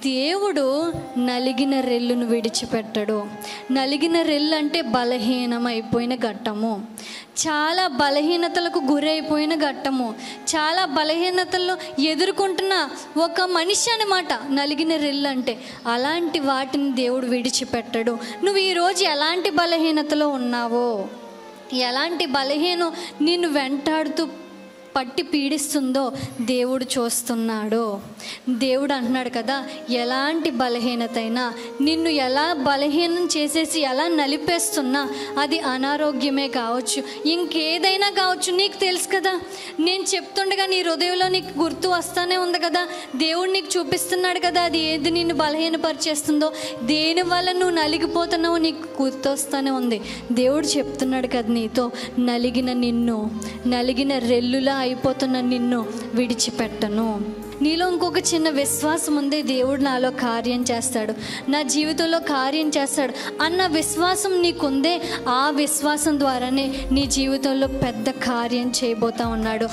దేవుడు నలిగిన రెల్లును విడిచిపెట్టడు. నలిగిన రెల్లు అంటే బలహీనమైపోయిన ఘట్టము, చాలా బలహీనతలకు గురైపోయిన ఘట్టము, చాలా బలహీనతలను ఎదుర్కొంటున్న ఒక మనిషి అన్నమాట నలిగిన రెల్లు అంటే. అలాంటి వాటిని దేవుడు విడిచిపెట్టడు. నువ్వు ఈరోజు ఎలాంటి బలహీనతలో ఉన్నావో, ఎలాంటి బలహీనం నిన్ను వెంటాడుతూ పట్టి పీడిస్తుందో దేవుడు చూస్తున్నాడు. దేవుడు అంటున్నాడు కదా, ఎలాంటి బలహీనత అయినా నిన్ను ఎలా బలహీనం చేసేసి ఎలా నలిపేస్తున్నా అది అనారోగ్యమే కావచ్చు, ఇంకేదైనా కావచ్చు. నీకు తెలుసు కదా, నేను చెప్తుండగా నీ హృదయంలో నీకు గుర్తు వస్తానే ఉంది కదా, దేవుడు నీకు చూపిస్తున్నాడు కదా అది ఏది నిన్ను బలహీనపరిచేస్తుందో, దేనివల్ల నువ్వు నలిగిపోతున్నావో నీకు గుర్తు వస్తానే ఉంది. దేవుడు చెప్తున్నాడు కదా నీతో, నలిగిన రెల్లులా అయిపోతున్న నిన్ను విడిచిపెట్టను. నీలో ఇంకొక చిన్న విశ్వాసం ఉంది, దేవుడు నాలో కార్యం చేస్తాడు, నా జీవితంలో కార్యం చేస్తాడు అన్న విశ్వాసం నీకుందే. ఆ విశ్వాసం ద్వారానే నీ జీవితంలో పెద్ద కార్యం చేయబోతా ఉన్నాడు.